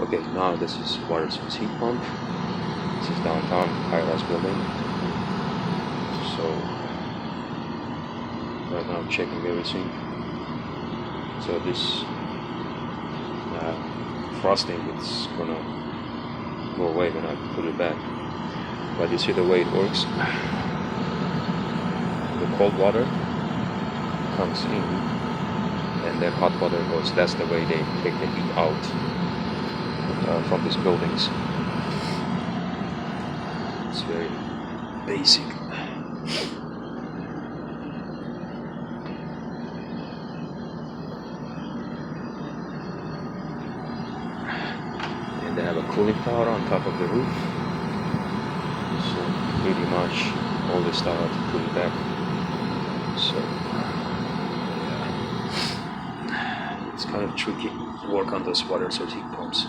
Okay, now this is water source heat pump. This is downtown high-rise building. So right now I'm checking everything. So this frosting is gonna go away when I put it back. But you see the way it works. The cold water comes in, and then hot water goes. That's the way they take the heat out from these buildings. It's very basic. And they have a cooling tower on top of the roof. So pretty much all this tower to cool it back. So yeah, it's kind of tricky to work on those water source heat pumps.